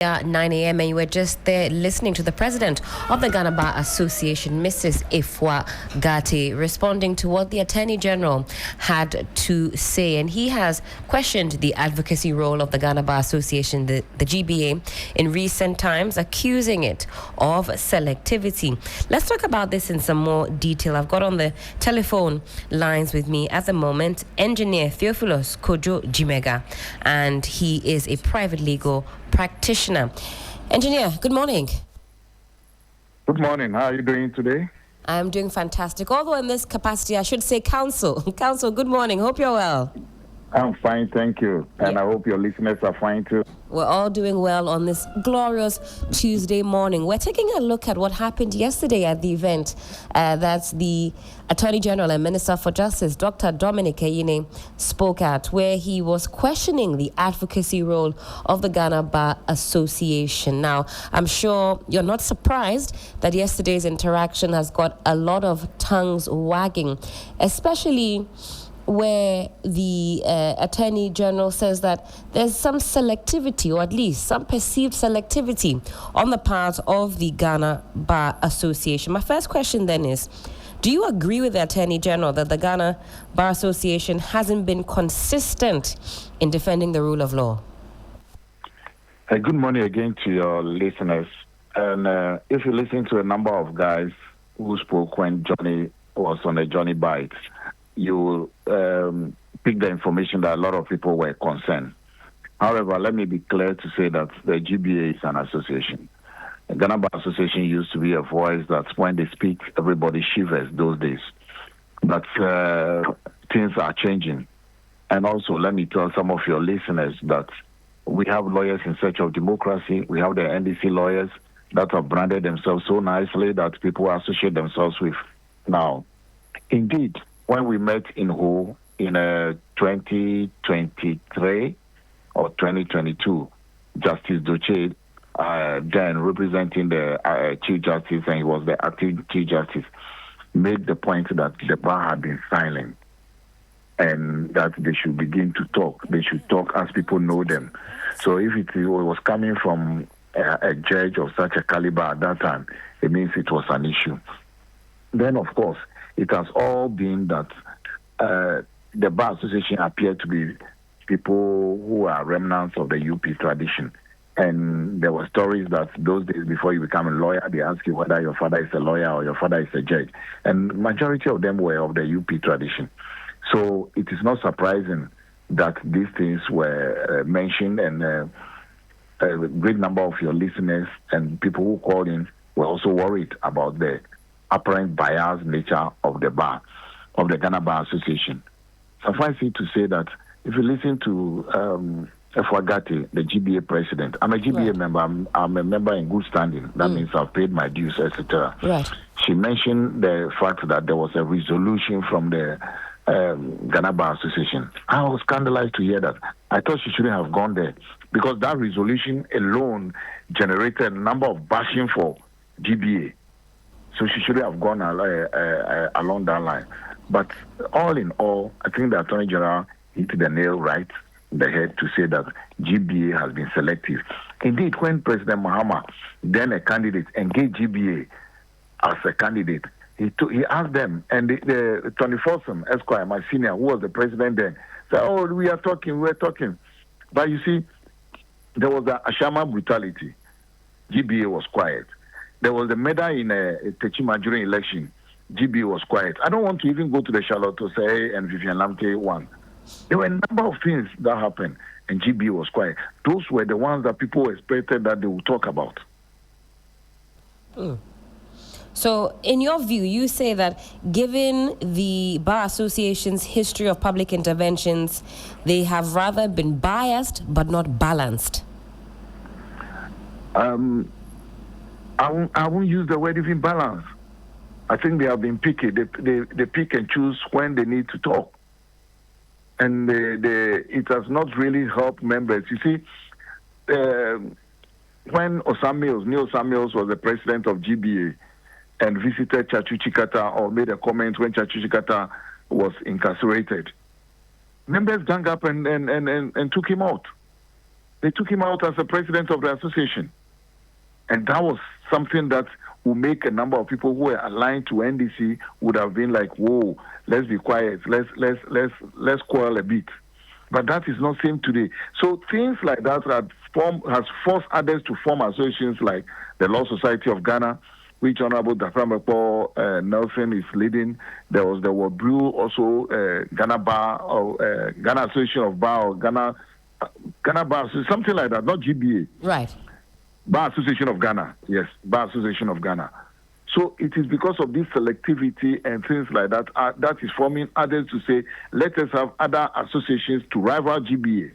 9 a.m. and you were just there listening to the president of the Ghana Bar Association, Mrs. Ifwa Gati, responding to what the Attorney General had to say. And he has questioned the advocacy role of the Ghana Bar Association, the GBA, in recent times, accusing it of selectivity. Let's talk about this in some more detail. I've got on the telephone lines with me at the moment Engineer Theophilus Kojo Jimega, and he is a private legal practitioner. Engineer, good morning. Good morning. How are you doing today? I'm doing fantastic. Although in this capacity, I should say counsel. Counsel, good morning. Hope you're well. I'm fine, thank you. And I hope your listeners are fine too. We're all doing well on this glorious Tuesday morning. We're taking a look at what happened yesterday at the event. That's the Attorney General and Minister for Justice, Dr. Dominic Ayine, spoke at, where he was questioning the advocacy role of the Ghana Bar Association. Now, I'm sure you're not surprised that yesterday's interaction has got a lot of tongues wagging, especially where the Attorney General says that there's some selectivity, or at least some perceived selectivity, on the part of the Ghana Bar Association. My first question then is, do you agree with the Attorney General that the Ghana Bar Association hasn't been consistent in defending the rule of law? Good morning again to your listeners. And if you listen to a number of guys who spoke when Johnny was on a Johnny Bite, you will pick the information that a lot of people were concerned. However, let me be clear to say that the GBA is an association. The Ghana Bar Association used to be a voice that when they speak, everybody shivers those days. But things are changing. And also, let me tell some of your listeners that we have lawyers in search of democracy. We have the NDC lawyers that have branded themselves so nicely that people associate themselves with. Now, indeed, when we met in Ho in 2023 or 2022, Justice Doche, then representing the Chief Justice, and he was the acting Chief Justice, made the point that the bar had been silent and that they should begin to talk. They should talk as people know them. So if it was coming from a judge of such a caliber at that time, it means it was an issue. Then, of course, it has all been that the Bar Association appeared to be people who are remnants of the UP tradition. And there were stories that those days before you become a lawyer, they ask you whether your father is a lawyer or your father is a judge. And majority of them were of the UP tradition. So it is not surprising that these things were mentioned, and a great number of your listeners and people who called in were also worried about the apparent biased nature of the bar, of the Ghana Bar Association. Suffice it to say that if you listen to Ifwa Gati, the GBA president, I'm a GBA member, I'm a member in good standing. That means I've paid my dues, etc. Right. She mentioned the fact that there was a resolution from the Ghana Bar Association. I was scandalized to hear that. I thought she shouldn't have gone there because that resolution alone generated a number of bashing for GBA. So she should have gone along that line. But all in all, I think the Attorney General hit the nail right in the head to say that GBA has been selective. Indeed, when President Mahama, then a candidate, engaged GBA as a candidate, he asked them, and the 24th Esquire, my senior, who was the president then, said, oh, we're talking. But you see, there was the Ashama brutality. GBA was quiet. There was a murder in Techima during election. GB was quiet. I don't want to even go to the Charlotte to say and Vivian Lamte won. There were a number of things that happened, and GB was quiet. Those were the ones that people expected that they would talk about. So, in your view, you say that given the Bar Association's history of public interventions, they have rather been biased but not balanced. I won't use the word even balance. I think they have been picky. They pick and choose when they need to talk. And it has not really helped members. You see, when Neil Samuels was the president of GBA and visited Chachu Chikata or made a comment when Chachu Chikata was incarcerated, members gang up and took him out. They took him out as the president of the association. And that was something that will make a number of people who were aligned to NDC would have been like, whoa, let's be quiet, let's quarrel a bit. But that is not same today. So things like that has forced others to form associations like the Law Society of Ghana, which Honorable Daframepo Nelson is leading. There was the WABRU, also Ghana Bar, or Ghana Association of Bar, or Ghana Bar, something like that, not GBA. Right. Bar Association of Ghana, yes, Bar Association of Ghana. So it is because of this selectivity and things like that that is forming others to say, let us have other associations to rival GBA.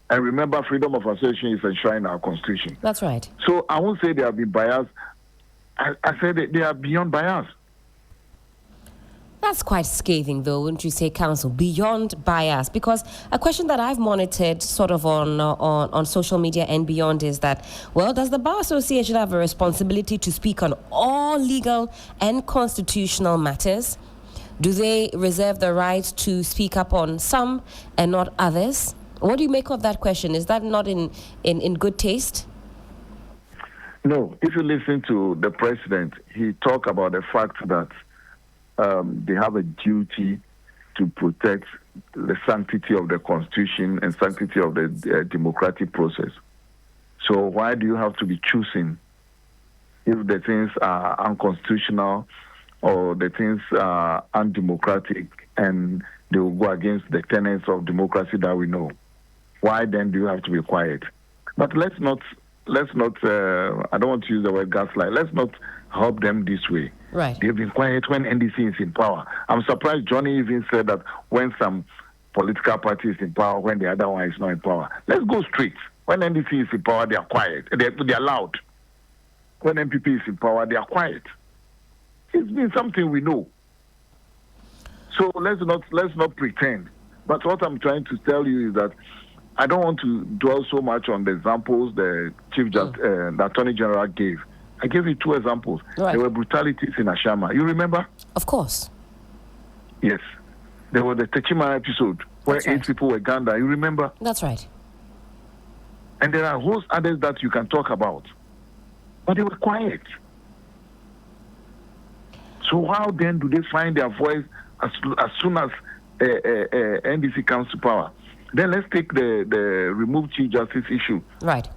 And remember, freedom of association is enshrined in our constitution. That's right. So I won't say they have been biased. I said they are beyond bias. That's quite scathing, though, wouldn't you say, Counsel? Beyond bias, because a question that I've monitored sort of on social media and beyond is that, well, does the Bar Association have a responsibility to speak on all legal and constitutional matters? Do they reserve the right to speak up on some and not others? What do you make of that question? Is that not in good taste? No. If you listen to the president, he talked about the fact that they have a duty to protect the sanctity of the Constitution and sanctity of the democratic process. So why do you have to be choosing if the things are unconstitutional or the things are undemocratic and they will go against the tenets of democracy that we know? Why then do you have to be quiet? But let's not. I don't want to use the word gaslight. Let's not help them this way. Right. They've been quiet when NDC is in power. I'm surprised Johnny even said that when some political party is in power, when the other one is not in power. Let's go straight. When NDC is in power, they are quiet. They are loud. When MPP is in power, they are quiet. It's been something we know. So let's not pretend. But what I'm trying to tell you is that I don't want to dwell so much on the examples the the Attorney General gave. I gave you two examples. Right. There were brutalities in Ashama. You remember? Of course. Yes. There was the Techima episode where 8 people were gunned down. You remember? That's right. And there are host others that you can talk about. But they were quiet. So how then do they find their voice as soon as NDC comes to power? Then let's take the removed Chief Justice issue. Right.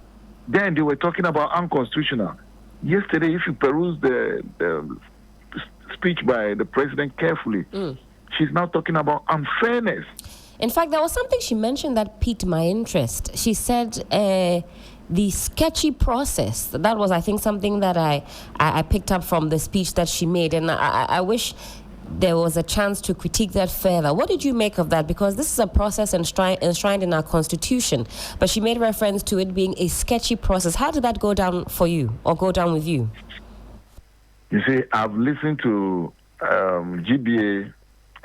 Then they were talking about unconstitutional. Yesterday, if you peruse the speech by the president carefully, she's now talking about unfairness. In fact, there was something she mentioned that piqued my interest. She said the sketchy process. That was, I think, something that I picked up from the speech that she made. And I wish there was a chance to critique that further. What did you make of that? Because this is a process enshrined in our Constitution. But she made reference to it being a sketchy process. How did that go down for you or go down with you? You see, I've listened to GBA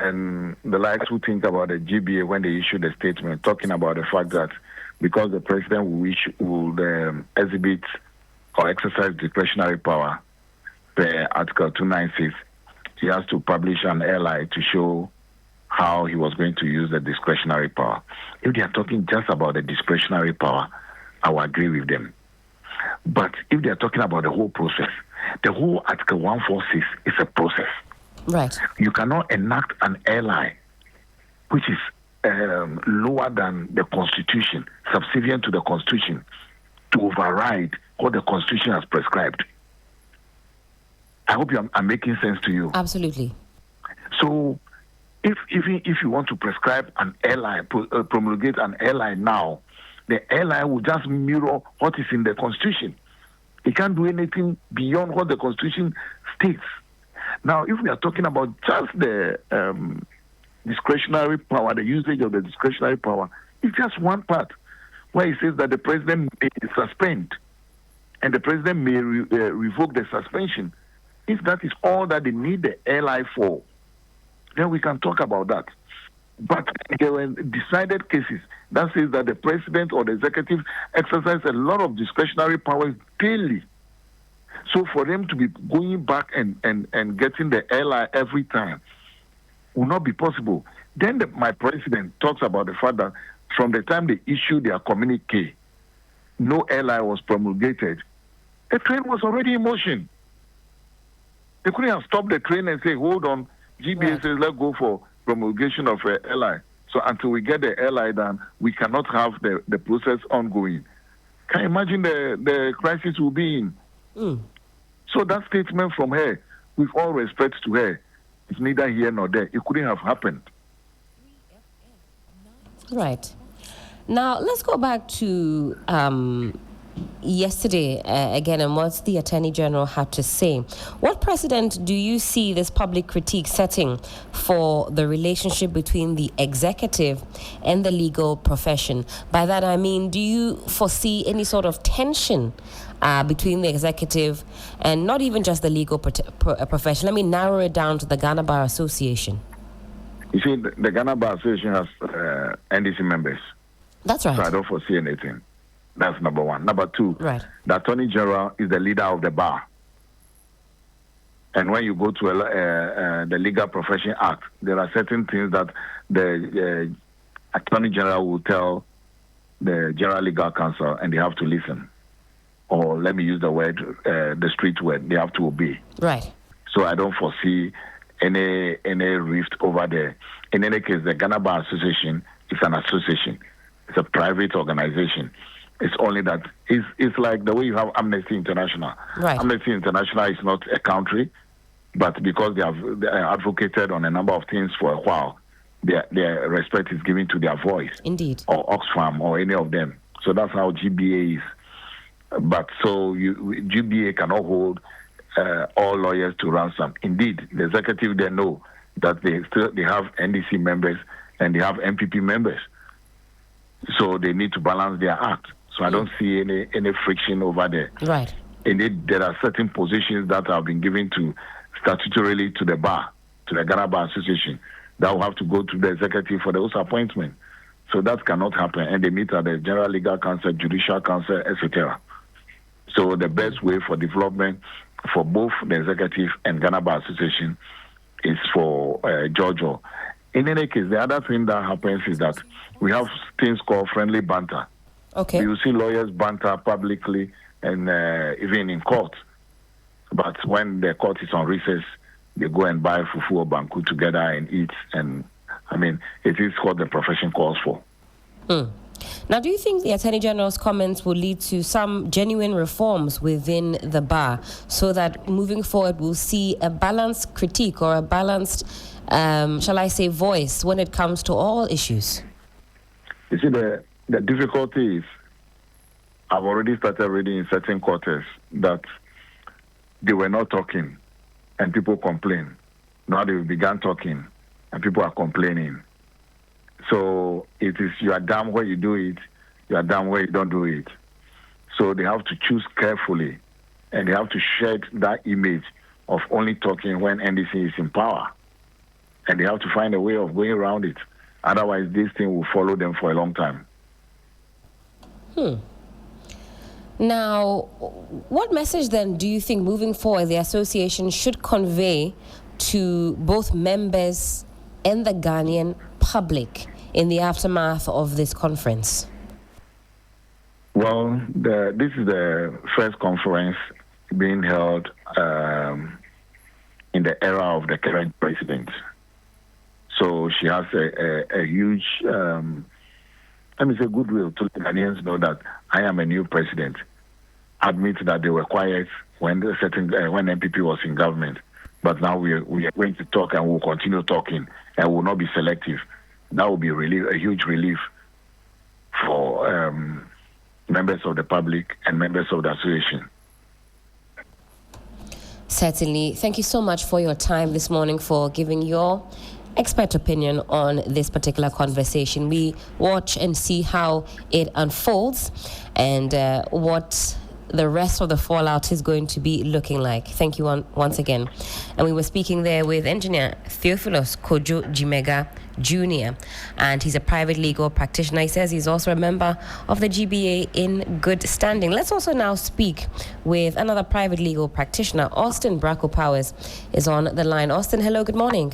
and the likes who think about the GBA when they issued a statement talking about the fact that because the president will exhibit or exercise discretionary power per Article 296, he has to publish an LI to show how he was going to use the discretionary power. If they are talking just about the discretionary power, I will agree with them. But if they are talking about the whole process, the whole Article 146 is a process. Right. You cannot enact an LI which is lower than the Constitution, subservient to the Constitution, to override what the Constitution has prescribed. I hope I'm making sense to you. Absolutely. So, if you want to prescribe an LI, promulgate an LI now, the LI will just mirror what is in the Constitution. It can't do anything beyond what the Constitution states. Now, if we are talking about just the discretionary power, the usage of the discretionary power, it's just one part where it says that the president may suspend and the president may revoke the suspension. If that is all that they need the LI for, then we can talk about that. But there were decided cases that says that the president or the executive exercise a lot of discretionary powers daily. So for them to be going back and getting the LI every time will not be possible. Then my president talks about the fact that from the time they issue their communique, no LI was promulgated, the train was already in motion. They couldn't have stopped the train and say, hold on, GBA says let's go for promulgation of LI. So until we get the LI done, we cannot have the process ongoing. Can you imagine the crisis we'll be in? So that statement from her, with all respect to her, is neither here nor there. It couldn't have happened. Right. Now, let's go back to yesterday again and what the Attorney General had to say. What precedent do you see this public critique setting for the relationship between the executive and the legal profession? By that I mean, do you foresee any sort of tension between the executive and not even just the legal profession? Let me narrow it down to the Ghana Bar Association. You see, the Ghana Bar Association has NDC members. That's right. So I don't foresee anything. That's number one. Number two, right. The Attorney General is the leader of the bar. And when you go to the Legal Profession Act, there are certain things that the Attorney General will tell the General Legal Counsel, and they have to listen. Or let me use the word, the street word, they have to obey. Right. So I don't foresee any rift over there. In any case, the Ghana Bar Association is an association. It's a private organization. It's only that it's like the way you have Amnesty International. Right. Amnesty International is not a country, but because they have advocated on a number of things for a while, their respect is given to their voice. Indeed. Or Oxfam or any of them. So that's how GBA is. But so GBA cannot hold all lawyers to ransom. Indeed, the executive, they know that they have NDC members and they have MPP members. So they need to balance their act. So I don't see any friction over there. Right. Indeed, there are certain positions that have been given to statutorily to the bar, to the Ghana Bar Association, that will have to go to the executive for those appointment. So that cannot happen. And they meet at the General Legal Counsel, Judicial Council, etc. So the best way for development for both the executive and Ghana Bar Association is for Giorgio. In any case, the other thing that happens is that we have things called friendly banter. Okay. You see lawyers banter publicly and even in court. But when the court is on recess, they go and buy fufu or banku together and eat. And I mean, it is what the profession calls for. Now, do you think the Attorney General's comments will lead to some genuine reforms within the bar so that moving forward we'll see a balanced critique or a balanced, shall I say, voice when it comes to all issues? You see, the difficulty is I've already started reading in certain quarters that they were not talking and people complain. Now they began talking and people are complaining. So it is you are damn where you do it, you are damn where you don't do it. So they have to choose carefully and they have to shed that image of only talking when NDC is in power. And they have to find a way of going around it. Otherwise, this thing will follow them for a long time. Now, what message then do you think moving forward the association should convey to both members and the Ghanaian public in the aftermath of this conference? Well, this is the first conference being held in the era of the current president. So she has a huge, let me say, goodwill to the Ghanaians know that I am a new president. Admit that they were quiet when when MPP was in government, but now we are going to talk and we'll continue talking and will not be selective. That will be a huge relief for members of the public and members of the association. Certainly. Thank you so much for your time this morning, for giving your expert opinion on this particular conversation. We watch and see how it unfolds and what the rest of the fallout is going to be looking like. Thank you once again. And we were speaking there with engineer Theophilus Kojo Jimega Jr., and he's a private legal practitioner. He says he's also a member of the GBA in good standing. Let's also now speak with another private legal practitioner. Austin Bracco Powers is on the line. Austin, hello, good morning.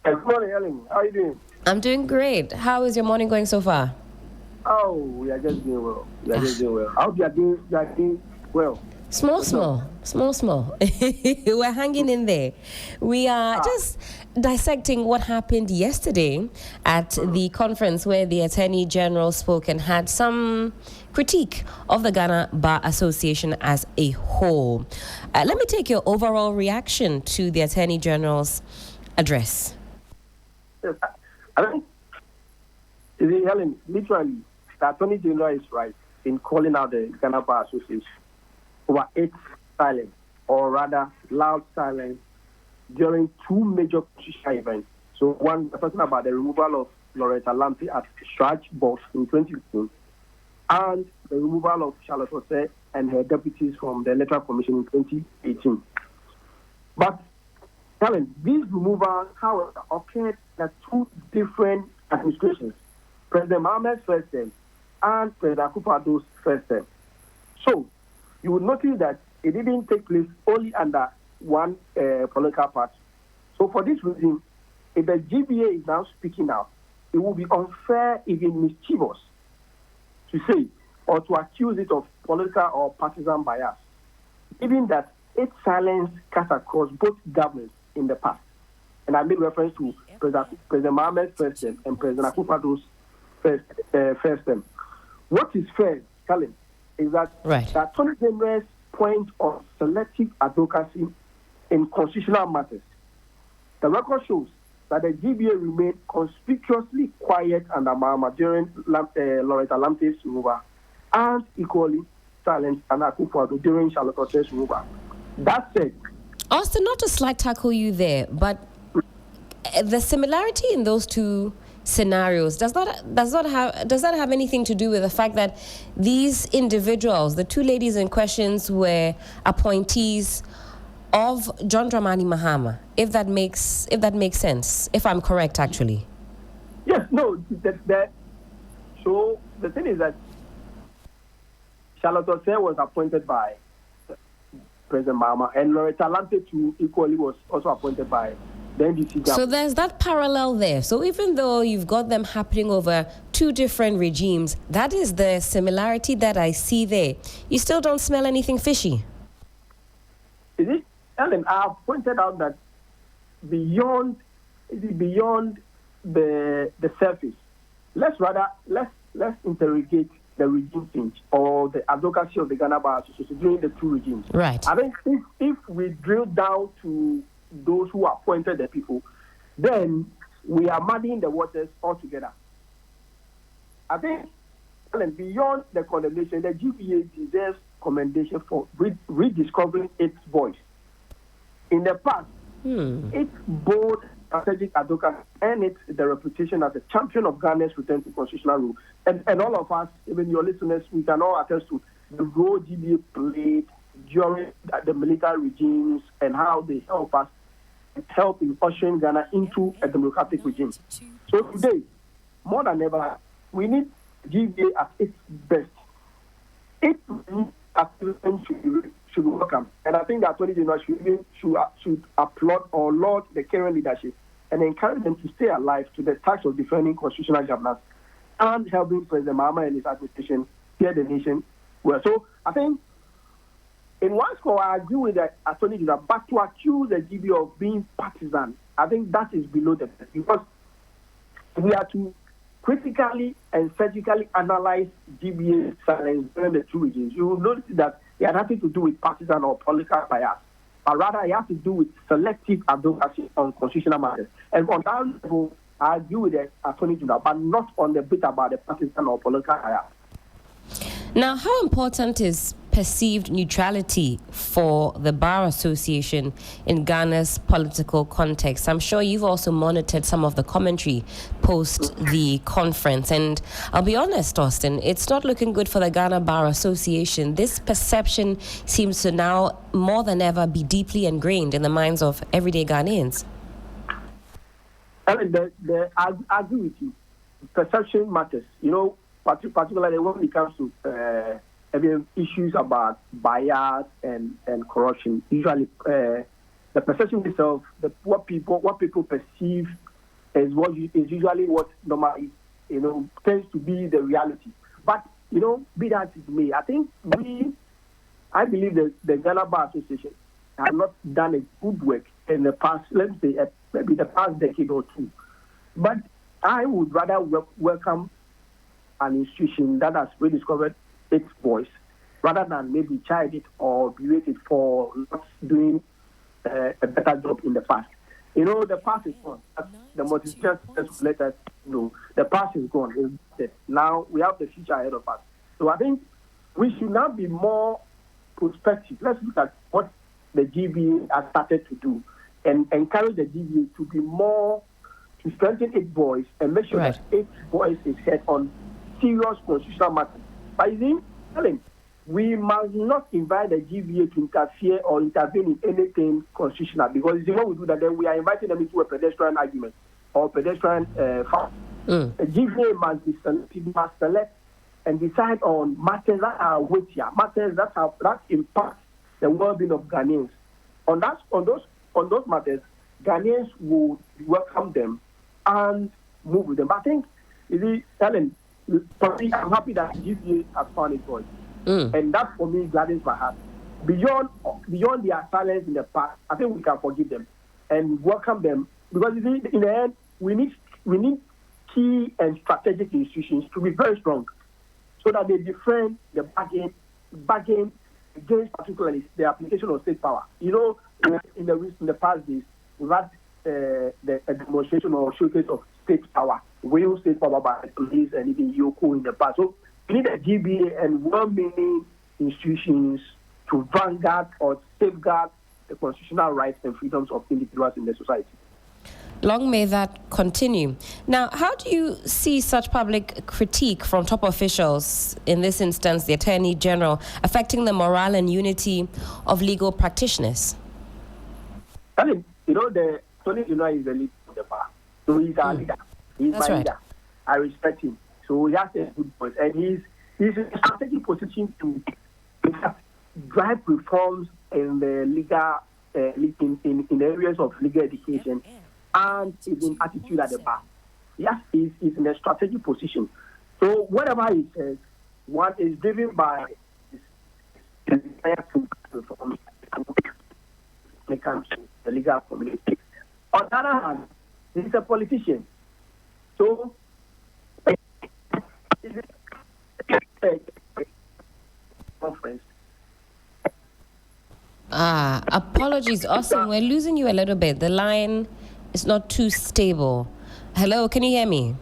Good morning, Ellen. How are you doing? I'm doing great. How is your morning going so far? Oh, we are just doing well. We are just doing well. I hope you are doing well. Small. We're hanging in there. We are just dissecting what happened yesterday at the conference where the Attorney General spoke and had some critique of the Ghana Bar Association as a whole. Let me take your overall reaction to the Attorney General's address. Yes, I think, Helen, literally, the Attorney General is right in calling out the Ghana Bar Association over its silence, or rather loud silence, during two major constitutional events. So one, we're talking about the removal of Loretta Lampe as Shraj boss in 2015, and the removal of Charlotte Osei and her deputies from the Electoral Commission in 2018. But, Helen, these removals, however, occurred at two different administrations, President Mohammed's first term and President Akufo-Addo's first term. So, you would notice that it didn't take place only under one political party. So for this reason, if the GBA is now speaking out, it will be unfair, even mischievous, to say or to accuse it of political or partisan bias, given that its silence cut across both governments in the past. And I made reference to President Mohammed's first term and President Akufo-Addo's first term. What is fair, Colin, is that the Attorney General's point of selective advocacy in constitutional matters. The record shows that the GBA remained conspicuously quiet under Mahama during Loretta Lampe's removal, and equally silent under Akufo-Addo during Charlotte Osei's removal. That said, Austin, not to slight tackle you there, but the similarity in those two scenarios does that have anything to do with the fact that these individuals, the two ladies in questions, were appointees of John Dramani Mahama, if that makes sense, if I'm correct, actually? Yes, no, so the thing is that Charlotte Osei was appointed by President Mahama, and Loretta Lampe too equally was also appointed by the NDC government. So there's that parallel there. So even though you've got them happening over two different regimes, that is the similarity that I see there. You still don't smell anything fishy? Is it? Ellen, I have pointed out that beyond the surface, let's interrogate the regime change or the advocacy of the Ghana Bar Association during the two regimes. Right. I think if we drill down to those who appointed the people, then we are muddying the waters altogether. I think, Ellen, beyond the condemnation, the GPA deserves commendation for rediscovering its voice. In the past, its bold strategic advocacy earned the reputation as a champion of Ghana's return to constitutional rule. And all of us, even your listeners, we can all attest to the role GBA played during the military regimes and how they help in ushering Ghana into a democratic regime. So today, more than ever, we need GBA at its best. Its activism should welcome. And I think the Attorney General should applaud or laud the current leadership and encourage them to stay alive to the task of defending constitutional governance and helping President Mahama and his administration steer the nation well. So I think in one score, I agree with the Attorney General, but to accuse the GB of being partisan, I think that is below the best, because we are to critically and surgically analyze GBA silence during the two regimes. You will notice that it had nothing to do with partisan or political bias, but rather it has to do with selective advocacy on constitutional matters. And on that level, I agree with the Attorney General, but not on the bit about the partisan or political bias. Now, how important is perceived neutrality for the Bar Association in Ghana's political context? I'm sure you've also monitored some of the commentary post the conference. And I'll be honest, Austin, it's not looking good for the Ghana Bar Association. This perception seems to now more than ever be deeply ingrained in the minds of everyday Ghanaians. I agree with you. Perception matters. You know, particularly when it comes to issues about bias and corruption. Usually, the perception itself, what people perceive is usually what normally tends to be the reality. But, be that it may, I believe that the Ghana Bar Association has not done a good work in the past, let's say, maybe the past decade or two. But I would rather welcome an institution that has rediscovered its voice rather than maybe chide it or berate it for not doing a better job in the past. The past is gone. The motivation let us know. The past is gone. Now we have the future ahead of us. So I think we should now be more prospective. Let's look at what the GBA has started to do and encourage the GBA to be more, to strengthen its voice and make sure that its voice is heard on serious constitutional matters. By Helen, we must not invite the GBA to interfere or intervene in anything constitutional, because when we do that, then we are inviting them into a pedestrian argument or pedestrian fight. The GBA must select and decide on matters that are weightier, matters that impact the well-being of Ghanaians. On those matters, Ghanaians will welcome them and move with them. I think, Helen, I'm happy that GBA has found its voice. And that, for me, gladdens my heart. Beyond their silence in the past, I think we can forgive them and welcome them, because in the end, we need key and strategic institutions to be very strong, so that they defend the bargain against, particularly the application of state power. In the past days, we've had a demonstration or showcase of state power, real state power by the police and even Yoko in the past. So we need a GBA and well-meaning institutions to vanguard or safeguard the constitutional rights and freedoms of individuals in the society. Long may that continue. Now, how do you see such public critique from top officials, in this instance the Attorney General, affecting the morale and unity of legal practitioners? I mean, the Attorney General is the leader of the bar. So he's our leader. He's my leader. I respect him. So he has a good voice. And he's in a strategic position to drive reforms in the legal, in areas of legal education and even attitude at the bar. Yes, he's in a strategic position. So whatever he says, one is driven by his desire to reform when it comes to the legal community. On the other hand, he's a politician. So conference. Apologies, Austin. We're losing you a little bit. The line is not too stable. Hello, can you hear me?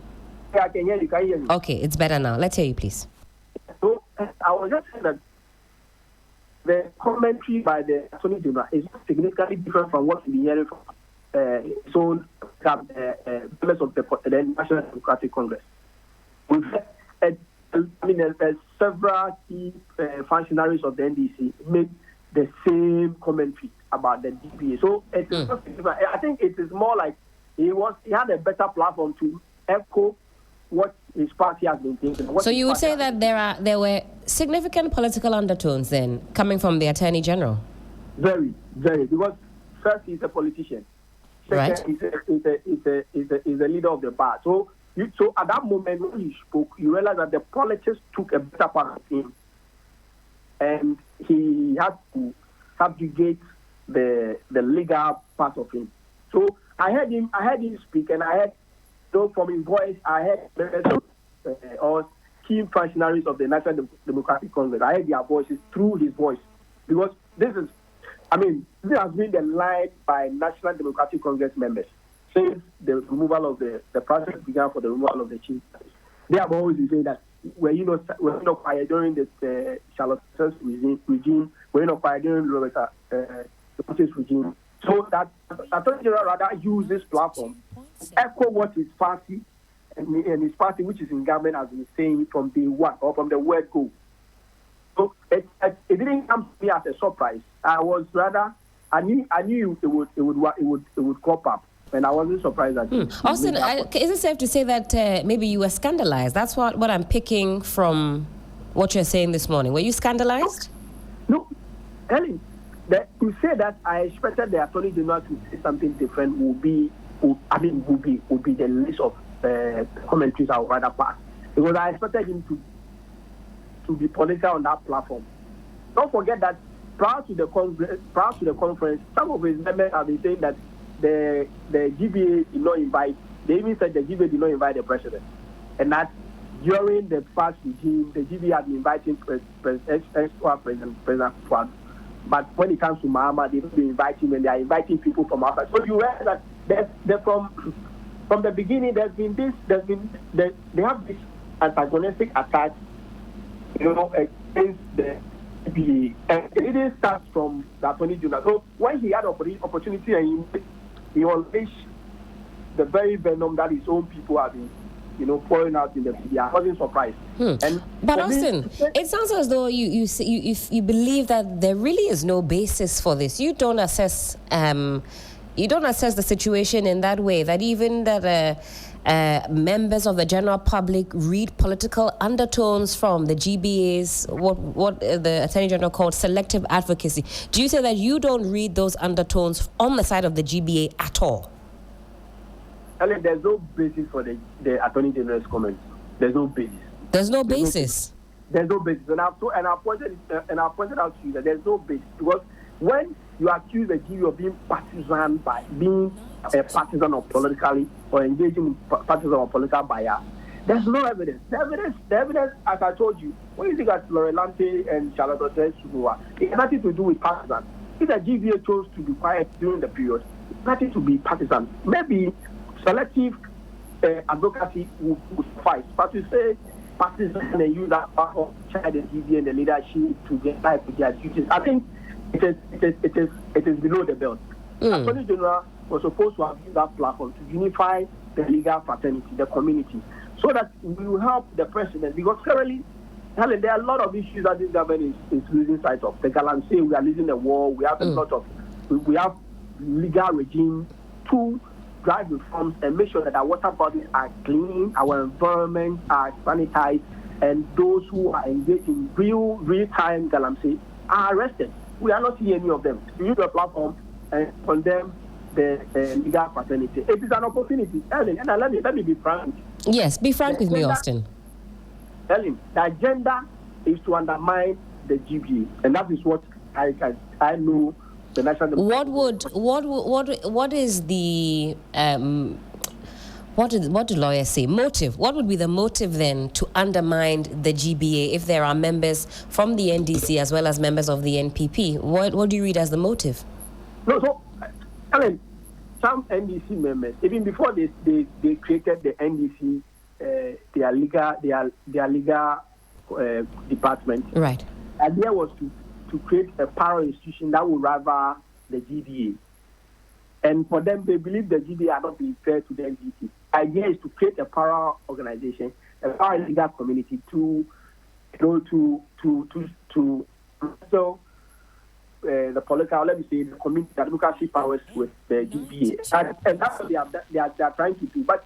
Yeah, I can hear you. Can you hear me? Okay, it's better now. Let's hear you, please. So I was just saying that the commentary by the Attorney General is significantly different from what we're hearing from members of the National Democratic Congress. We've several key functionaries of the NDC made the same commentary about the DPA. So it's I think it is more like he had a better platform to echo what his party has been thinking. So you would say that there were significant political undertones then coming from the Attorney General? Very, very. Because first, he's a politician. Second, he's a leader of the bar. So at that moment when he spoke, you realize that the politics took a better part of him, and he had to subjugate the legal part of him. So I heard him speak, and I heard, from his voice, I heard members or key functionaries of the National Democratic Congress. I heard their voices through his voice, because this has been the line by National Democratic Congress members since the removal of the process began for the removal of the chief. They have always been saying that we're not quiet during the Charlotte regime, we're not quiet during Roberta regime. So that Attorney General rather use this platform to echo what his party and his party, which is in government, has been saying from day one or from the word go. So it didn't come to me as a surprise. I knew it would crop up, and I wasn't surprised at it. Austin, is it safe to say that maybe you were scandalized? That's what I'm picking from what you're saying this morning. Were you scandalized? No, Helen. To say that I expected the Attorney General to say something different would be the least of commentaries I would rather pass, because I expected him to be political on that platform. Don't forget that prior to the conference, some of his members have been saying that the GBA did not invite. They even said the GBA did not invite the president, and that during the past regime, the GBA had been inviting President Fuad. But when it comes to Mahama, they don't invite him, and they are inviting people from outside. So you realize that from the beginning, they have this antagonistic attack, against the GBA, and it didn't start from the Attorney General. So when he had opportunity and he unleashed the very venom that his own people have been, pouring out in the media, I wasn't surprised. But Austin, it sounds as though you believe that there really is no basis for this. You don't assess the situation in that way. That even that members of the general public read political undertones from the GBA's what the Attorney General called selective advocacy. Do you say that you don't read those undertones on the side of the GBA at all? There's no basis for the Attorney General's comments. There's no basis. There's no basis. There's no basis, and I pointed out to you that there's no basis, because when you accuse the GBA of being partisan by being a partisan or politically or engaging in partisan or political bias, there's no evidence. The evidence, as I told you, when you look at Lorelante and Charlotte Sugua, it has nothing to do with partisan. If the GBA chose to be quiet during the period, it's nothing to be partisan. Maybe selective advocacy would suffice, but to say partisan and use that power of child the GBA and the leadership to get life with their duties, I think it is below the belt. Attorney General was supposed to have used that platform to unify the legal fraternity, the community, so that we will help the president. Because currently, Helen, there are a lot of issues that this government is losing sight of. The Galamsey, we are losing the war. We have a lot of, we have legal regime to drive reforms and make sure that our water bodies are clean, our environment are sanitized, and those who are engaged in real-time Galamsey are arrested. We are not seeing any of them. We use the platform and condemn the legal fraternity. It is an opportunity. Ellen, and let me be frank. Yes, be frank with me, Austin. Ellen, the agenda is to undermine the GBA, and that is what I know. The National what is the what do lawyers say? Motive. What would be the motive then to undermine the GBA if there are members from the NDC as well as members of the NPP? What do you read as the motive? No, so I mean, some NDC members, even before they created the NDC, their legal department. Right. The idea was to create a power institution that would rival the GBA. And for them, they believe the GBA are not being fair to the NDC. The idea is to create a power organization, a power legal community to wrestle the political, let me say, the community advocacy powers with the GBA. And that's what they are trying to do. But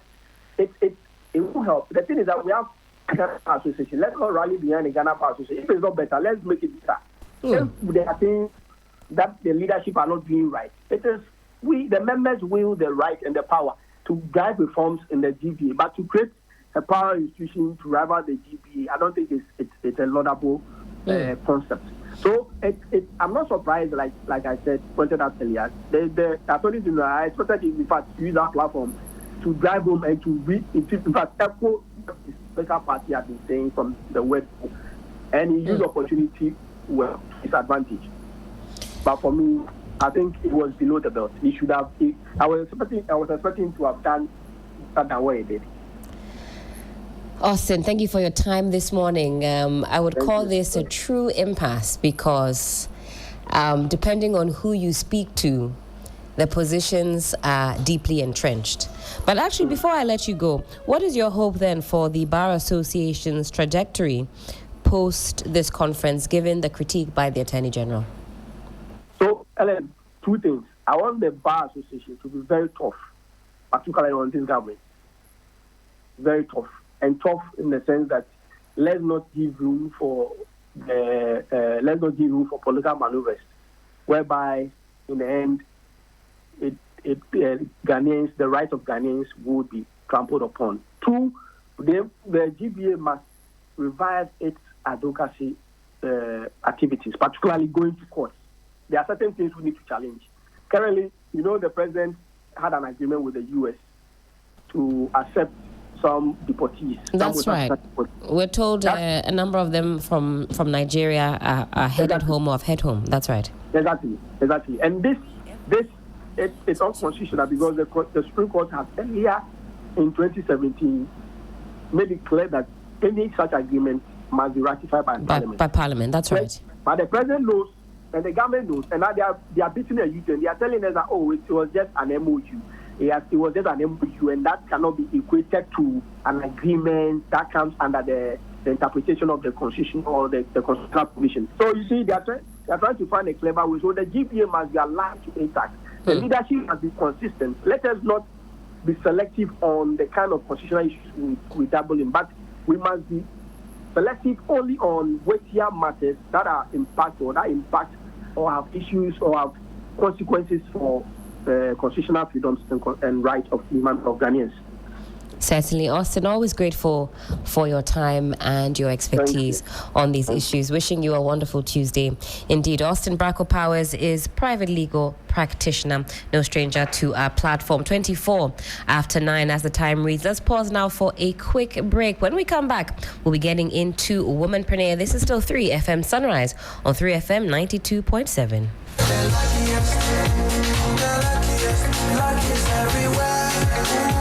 it won't help. The thing is that we have Ghana Bar Association. Let's not rally behind the Ghana Bar Association. If it's not better, let's make it better. If they are saying that the leadership are not doing right, it is the members will the right and the power to drive reforms in the GBA, but to create a power institution to rival the GBA, I don't think it's a laudable concept. So I'm not surprised, like I said, pointed out earlier, the Attorney General, I expected him, in fact, to use that platform to drive home and to in fact, echo what the Speaker Party has been saying from the word, and he used the opportunity well to his advantage. But for me, I think it was below the belt. He should have. I was expecting to have done what he did. Austin, thank you for your time this morning. I would call this a true impasse because depending on who you speak to, the positions are deeply entrenched. But actually, before I let you go, what is your hope then for the Bar Association's trajectory post this conference, given the critique by the Attorney General? So, Ellen, two things. I want the Bar Association to be very tough, particularly on this government. Very tough. And tough in the sense that let's not give room for political maneuvers, whereby in the end, Ghanaians, the rights of Ghanaians would be trampled upon. Two, the GBA must revive its advocacy activities, particularly going to court. There are certain things we need to challenge. Currently, the president had an agreement with the U.S. to accept some deportees. That's right. We're told a number of them from Nigeria are headed home or have head home. That's right. Exactly. And this it's unconstitutional because the Supreme Court has earlier in 2017 made it clear that any such agreement must be ratified by Parliament. By Parliament, that's right. But the president knows, and the government knows, and now they are beating a U-turn. They are telling us that, it was just an MOU. It was just an MOU, and that cannot be equated to an agreement that comes under the interpretation of the Constitution or the constitutional provision. So you see, they are trying to find a clever way. So the GPA must be aligned to ATAC. The leadership must be consistent. Let us not be selective on the kind of constitutional issues we dabble in, but we must be selective only on weightier matters that impact or have issues or have consequences for constitutional freedoms and rights of Ghanaians. Certainly, Austin, always grateful for your time and your expertise on these issues. Wishing you a wonderful Tuesday. Indeed, Austin Bracco Powers is private legal practitioner, no stranger to our platform. 24 after 9 as the time reads. Let's pause now for a quick break. When we come back, we'll be getting into Womanpreneur. This is still 3FM Sunrise on 3FM 92.7. Luckiest everywhere.